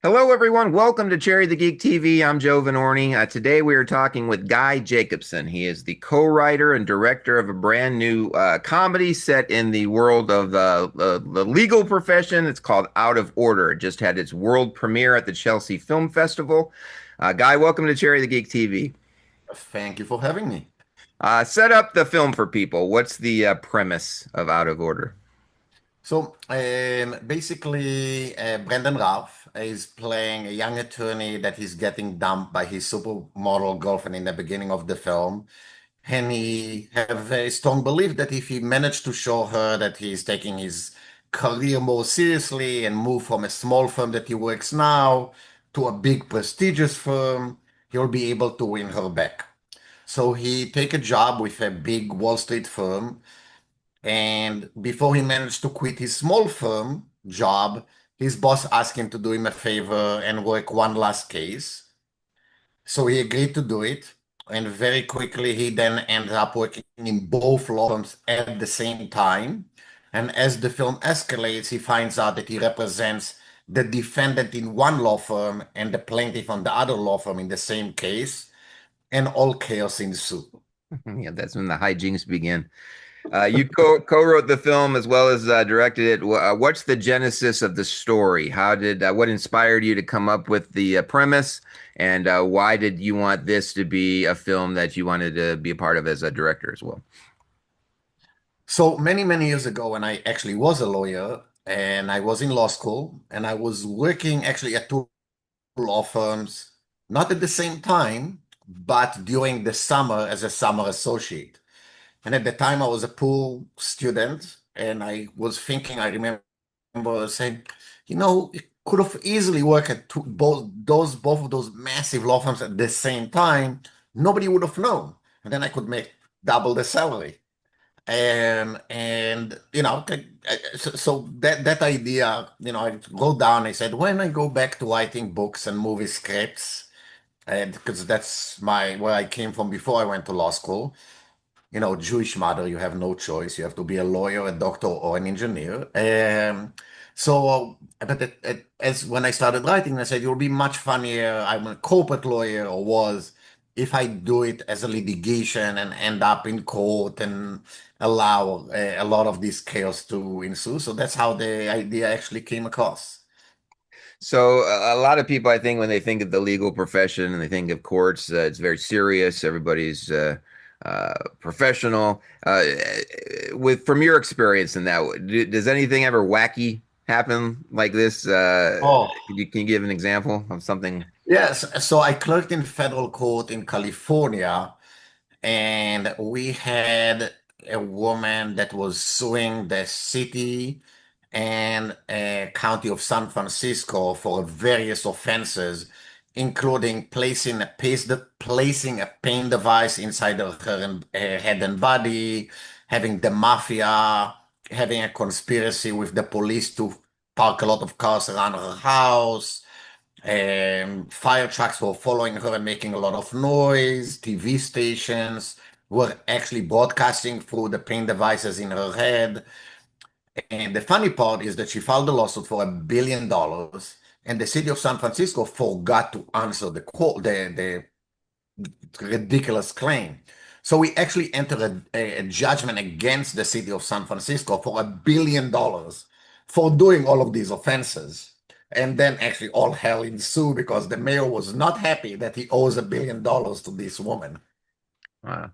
Hello, everyone. Welcome to Cherry the Geek TV. I'm Joe Vanourney. Today we are talking with Guy Jacobson. He is the co-writer and director of a brand new comedy set in the world of the legal profession. It's called Out of Order. It just had its world premiere at the Chelsea Film Festival. Guy, welcome to Cherry the Geek TV. Thank you for having me. Set up the film for people. What's the premise of Out of Order? Basically, Brandon Routh is playing a young attorney that is getting dumped by his supermodel girlfriend in the beginning of the film. And he have a strong belief that if he managed to show her that he's taking his career more seriously and move from a small firm that he works now to a big prestigious firm, he'll be able to win her back. So he take a job with a big Wall Street firm. And before he managed to quit his small firm job, his boss asked him to do him a favor and work one last case. So he agreed to do it. And very quickly, he then ended up working in both law firms at the same time. And as the film escalates, he finds out that he represents the defendant in one law firm and the plaintiff on the other law firm in the same case, and all chaos ensues. Yeah, that's when the hijinks begin. You co-wrote the film as well as directed it. What's the genesis of the story? What inspired you to come up with the premise, and why did you want this to be a film that you wanted to be a part of as a director as well? So many, many years ago, when I actually was a lawyer and I was in law school and I was working actually at two law firms, not at the same time, but during the summer as a summer associate. And at the time, I was a poor student and I was thinking, I remember saying, it could have easily worked at both of those massive law firms at the same time. Nobody would have known. And then I could make double the salary. And so that idea, I wrote down. I said, when I go back to writing books and movie scripts, and because that's my where I came from before I went to law school. Jewish mother, you have no choice. You have to be a lawyer, a doctor, or an engineer. As when I started writing, I said it will be much funnier. I'm a corporate lawyer, or was, if I do it as a litigation and end up in court and allow a lot of this chaos to ensue. So that's how the idea actually came across. So a lot of people, I think, when they think of the legal profession and they think of courts, it's very serious. Everybody's professional. From your experience in that, does anything ever wacky happen like this? Oh, Can you give an example of something? yes. So I clerked in federal court in California. And we had a woman that was suing the city and county of San Francisco for various offenses, including placing a pain device inside of her head and body, having the mafia, having a conspiracy with the police to park a lot of cars around her house. Fire trucks were following her and making a lot of noise. TV stations were actually broadcasting through the pain devices in her head. And the funny part is that she filed a lawsuit for $1 billion, and the city of San Francisco forgot to answer the ridiculous claim. So we actually entered a judgment against the city of San Francisco for $1 billion for doing all of these offenses. And then actually all hell ensued because the mayor was not happy that he owes $1 billion to this woman. Uh,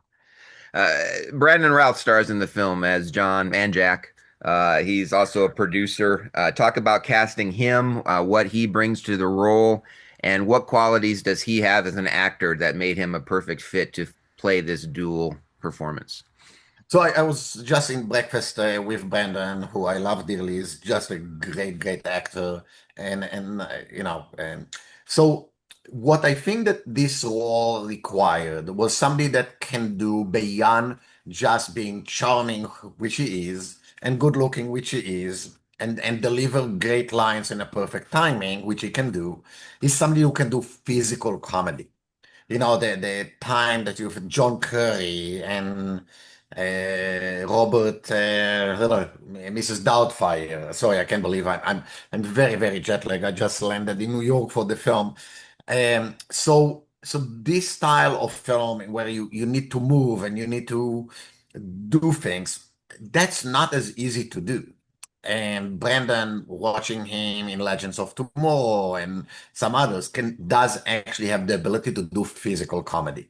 Brandon Routh stars in the film as John and Jack. He's also a producer. Talk about casting him, what he brings to the role, and what qualities does he have as an actor that made him a perfect fit to play this dual performance? So I was just in breakfast with Brandon, who I love dearly. Is just a great, great actor, and so what I think that this role required was somebody that can do beyond just being charming, which he is, and good looking, which he is, and deliver great lines in a perfect timing, which he can do. Is somebody who can do physical comedy. The time that you've John Curry and Robert, Mrs. Doubtfire. Sorry, I can't believe I'm very, very jet lagged. I just landed in New York for the film. So this style of film where you need to move and you need to do things, that's not as easy to do. And Brandon, watching him in Legends of Tomorrow and some others, does actually have the ability to do physical comedy.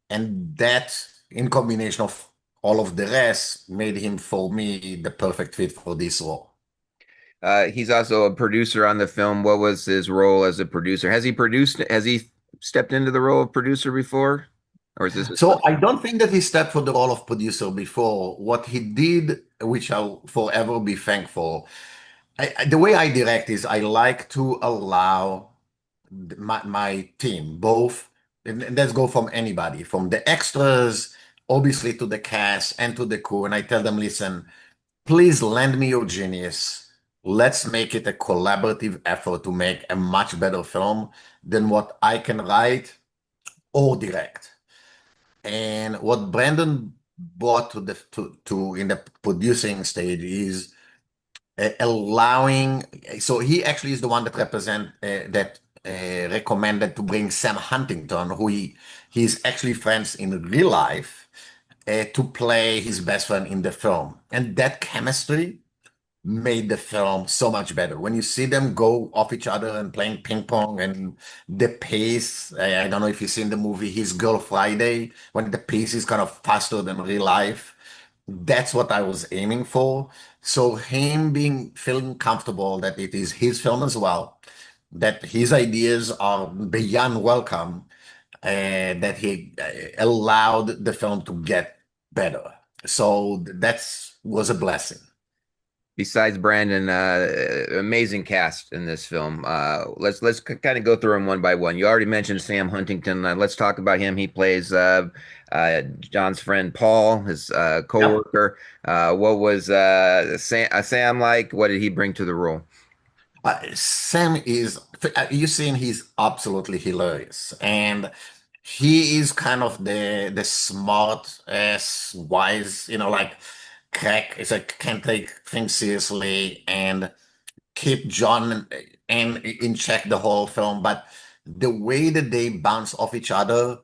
And that, in combination of all of the rest, made him, for me, the perfect fit for this role. He's also a producer on the film. What was his role as a producer? Has he stepped into the role of producer before? Or is this his So first? I don't think that he stepped for the role of producer before. What he did, which I'll forever be thankful, the way I direct is I like to allow my team, both, and let's go from anybody, from the extras, obviously, to the cast and to the crew. And I tell them, listen, please lend me your genius. Let's make it a collaborative effort to make a much better film than what I can write or direct. And what Brandon brought to in the producing stage is allowing. So he actually is the one that recommended to bring Sam Huntington, he's actually friends in real life, to play his best friend in the film, and that chemistry made the film so much better. When you see them go off each other and playing ping pong and the pace, I don't know if you've seen the movie His Girl Friday, when the pace is kind of faster than real life. That's what I was aiming for. So him feeling comfortable that it is his film as well, that his ideas are beyond welcome, that he allowed the film to get better. So that's was a blessing. Besides Brandon, amazing cast in this film. Let's kind of go through them one by one. You already mentioned Sam Huntington. Let's talk about him. He plays John's friend Paul, his Yep. coworker. What was Sam like? What did he bring to the role? Sam is, you seen he's absolutely hilarious. And he is kind of the smart ass, wise, like crack. It's like can't take things seriously and keep John and in check the whole film. But the way that they bounce off each other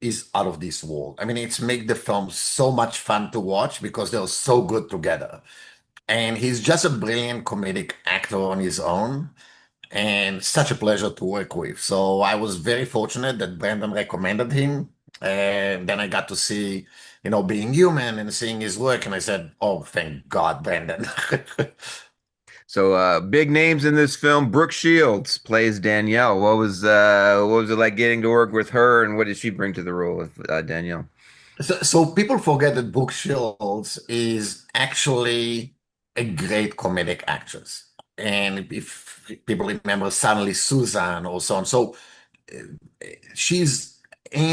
is out of this world. I mean, it's make the film so much fun to watch because they're so good together. And he's just a brilliant comedic actor on his own and such a pleasure to work with. So I was very fortunate that Brandon recommended him. And then I got to see, being human and seeing his work. And I said, oh, thank God, Brandon. So big names in this film. Brooke Shields plays Danielle. What was it like getting to work with her, and what did she bring to the role of Danielle? So people forget that Brooke Shields is actually a great comedic actress. And if people remember suddenly Susan or so on. So she's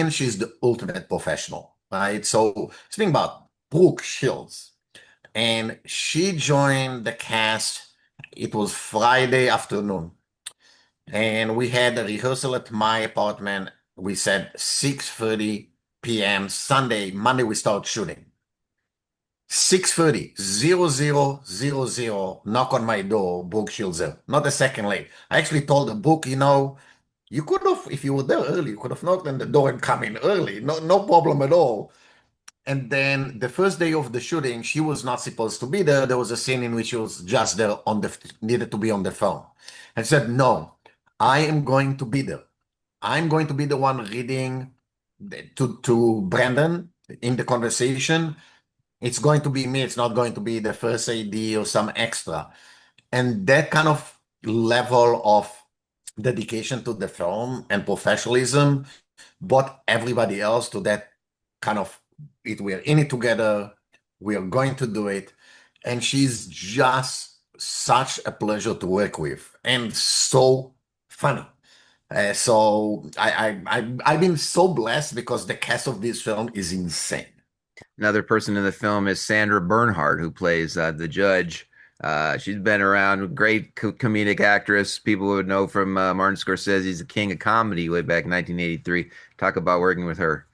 she's the ultimate professional, right? So speaking about Brooke Shields, and she joined the cast. It was Friday afternoon, and we had a rehearsal at my apartment. We said 6:30 p.m. Sunday, Monday we start shooting. 6:30, 00:00, knock on my door, Brooke Shields there. Not a second late. I actually told the book, you could have, if you were there early, you could have knocked on the door and come in early. No, no problem at all. And then the first day of the shooting, she was not supposed to be there. There was a scene in which she was just there needed to be on the phone. I said, no, I am going to be there. I'm going to be the one reading to Brandon in the conversation. It's going to be me. It's not going to be the first AD or some extra. And that kind of level of dedication to the film and professionalism brought everybody else to that kind of we're in it together, we are going to do it. And she's just such a pleasure to work with and so funny. I've been so blessed because the cast of this film is insane. Another person in the film is Sandra Bernhard, who plays the judge. She's been around, great comedic actress. People would know from Martin Scorsese's The King of Comedy way back in 1983. Talk about working with her.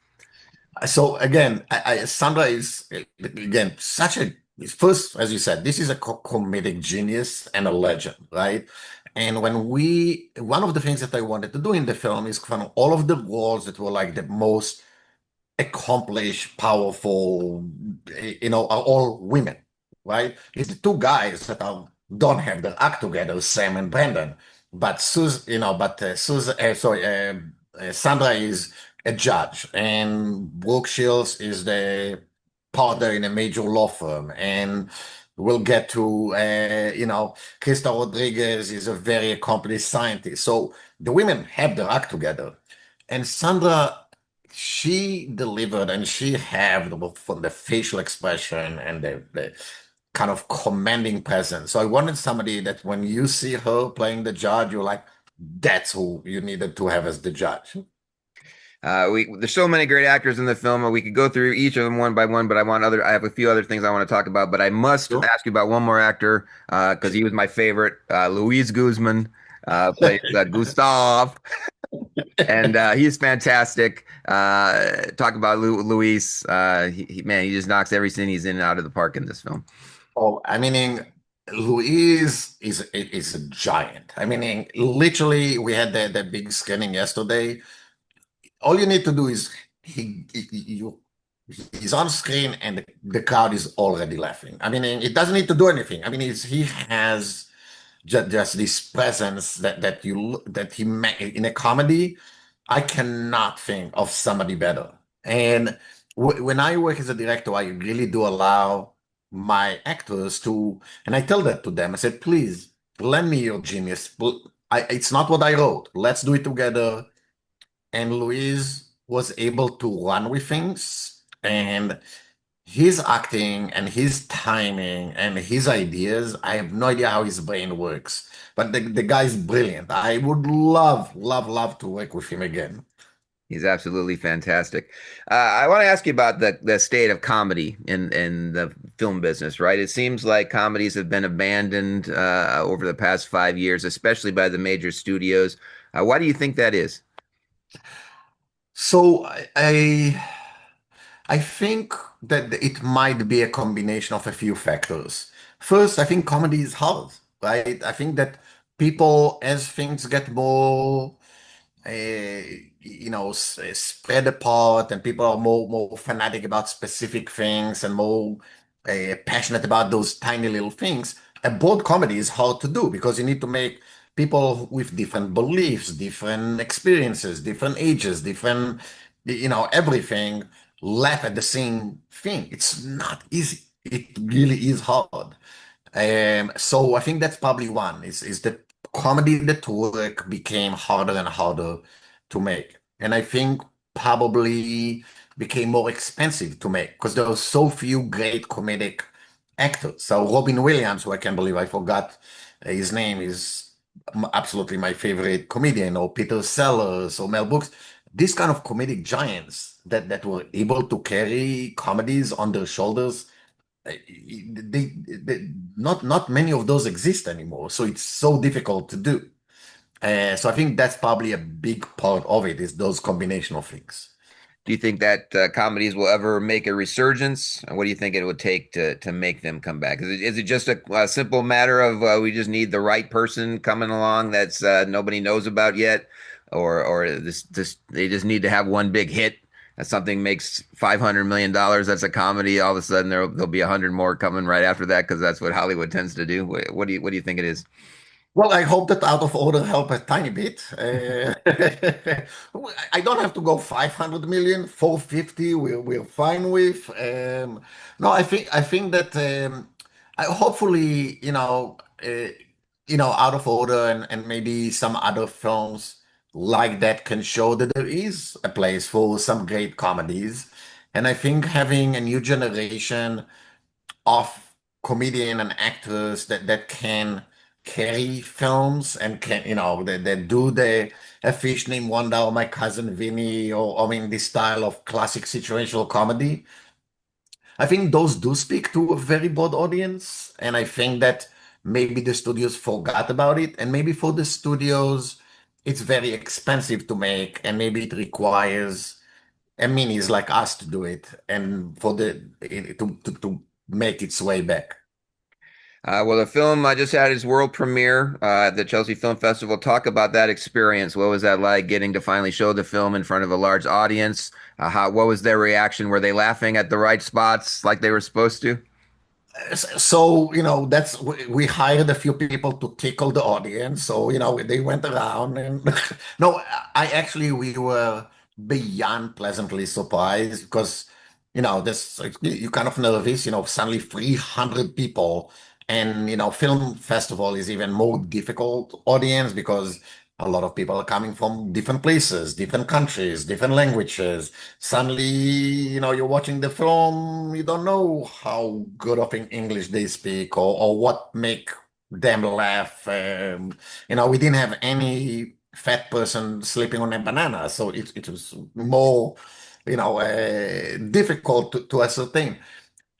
So again, Sandra is again such a first, as you said, this is a comedic genius and a legend, right? And one of the things that I wanted to do in the film is from all of the roles that were like the most accomplished, powerful, are all women, right? It's the two guys that don't have their act together, Sam and Brandon. But Sandra is a judge, and Brooke Shields is the partner in a major law firm, and we'll get to, Krista Rodriguez is a very accomplished scientist. So the women have their act together. And Sandra, she delivered and she had from the facial expression and the kind of commanding presence. So I wanted somebody that when you see her playing the judge, you're like, that's who you needed to have as the judge. There's so many great actors in the film, and we could go through each of them one by one. But I have a few other things I want to talk about. But I must Sure. ask you about one more actor because he was my favorite. Luiz Guzman plays Gustav, and he's fantastic. Talk about Luis. Man, he just knocks every scene he's in out of the park in this film. Oh, I mean, Luiz is a giant. I mean, literally, we had the big screening yesterday. All you need to do is he's on screen and the crowd is already laughing. I mean, it doesn't need to do anything. I mean, he has just this presence that he in a comedy. I cannot think of somebody better. And when I work as a director, I really do allow my actors to, and I tell that to them. I said, please lend me your genius. It's not what I wrote. Let's do it together. And Luis was able to run with things, and his acting and his timing and his ideas, I have no idea how his brain works. But the guy's brilliant. I would love, love, love to work with him again. He's absolutely fantastic. I want to ask you about the state of comedy in the film business, right? It seems like comedies have been abandoned over the past 5 years, especially by the major studios. Why do you think that is? So I think that it might be a combination of a few factors. First, I think comedy is hard, right? I think that people, as things get more spread apart and people are more fanatic about specific things and more passionate about those tiny little things. A broad comedy is hard to do because you need to make people with different beliefs, different experiences, different ages, different, everything laugh at the same thing. It's not easy. It really is hard. So I think that's probably one is the comedy network became harder and harder to make. And I think probably became more expensive to make because there were so few great comedic actors. So Robin Williams, who I can't believe I forgot his name, is absolutely my favorite comedian, or Peter Sellers or Mel Brooks. These kind of comedic giants that were able to carry comedies on their shoulders not many of those exist anymore, so it's so difficult to do. So I think that's probably a big part of it is those combination of things. Do you think that comedies will ever make a resurgence? What do you think it would take to make them come back? Is it just a simple matter of we just need the right person coming along that's nobody knows about yet, or this they just need to have one big hit that something makes $500 million? That's a comedy. All of a sudden there'll be 100 more coming right after that because that's what Hollywood tends to do. What do you think it is? Well, I hope that Out of Order help a tiny bit. I don't have to go 500 million, 450, we're fine with. No, I think that hopefully, Out of Order and maybe some other films like that can show that there is a place for some great comedies. And I think having a new generation of comedian and actors that can carry films and can that do the A Fish Named Wanda or My Cousin Vinny, or I mean this style of classic situational comedy. I think those do speak to a very broad audience, and I think that maybe the studios forgot about it, and maybe for the studios it's very expensive to make, and maybe it requires minis like us to do it and for to make its way back. Well, the film just had its world premiere at the Chelsea Film Festival. Talk about that experience. What was that like getting to finally show the film in front of a large audience? What was their reaction? Were they laughing at the right spots like they were supposed to? So, that's we hired a few people to tickle the audience. So, they went around and no, I actually we were beyond pleasantly surprised because, this you kind of nervous, suddenly 300 people and, film festival is even more difficult audience because a lot of people are coming from different places, different countries, different languages. Suddenly, you're watching the film, you don't know how good of English they speak or what make them laugh. We didn't have any fat person sleeping on a banana, so it was more, difficult to ascertain.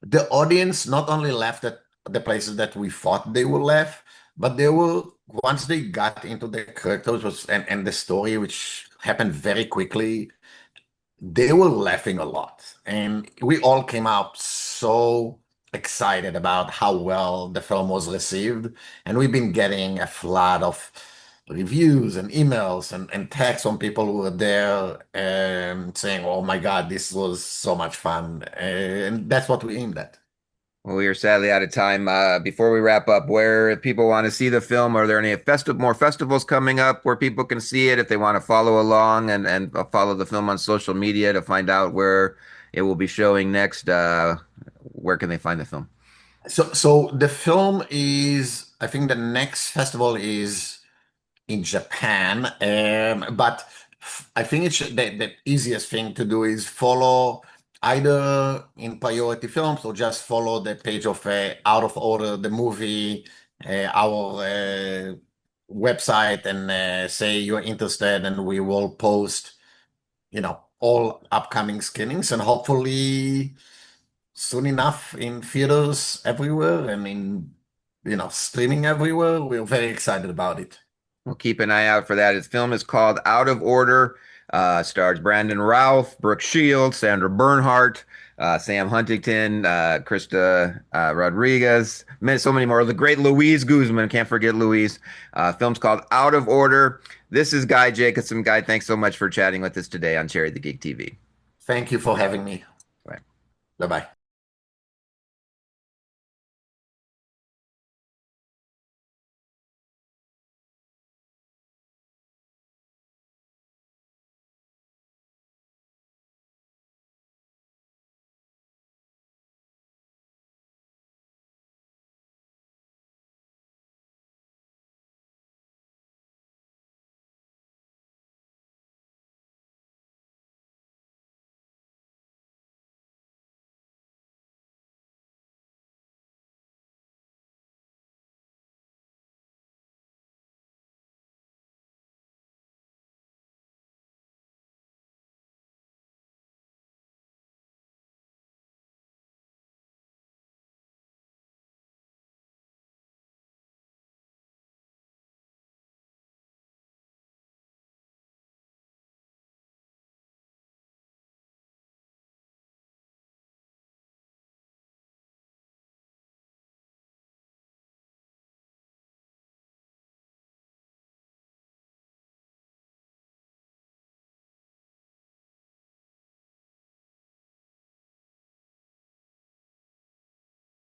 The audience not only laughed at the places that we thought they would laugh, but they were once they got into the characters and the story, which happened very quickly, they were laughing a lot. And we all came out so excited about how well the film was received. And we've been getting a flood of reviews and emails and texts from people who were there saying, oh my God, this was so much fun. And that's what we aimed at. Well, we are sadly out of time. Before we wrap up, where if people want to see the film, are there any more festivals coming up where people can see it if they want to follow along and follow the film on social media to find out where it will be showing next? Where can they find the film? So the film is, I think the next festival is in Japan. But I think the easiest thing to do is follow either in Priority Films or just follow the page of Out of Order, the movie, our website, and say you're interested, and we will post, all upcoming screenings, and hopefully soon enough in theaters everywhere and in, streaming everywhere. We're very excited about it. We'll keep an eye out for that. His film is called Out of Order. Stars Brandon Routh, Brooke Shields, Sandra Bernhard, Sam Huntington, Krista Rodriguez, so many more. The great Luiz Guzman, can't forget Luiz. Film's called Out of Order. This is Guy Jacobson. Guy, thanks so much for chatting with us today on Cherry the Geek TV. Thank you for having me. Bye. Bye bye.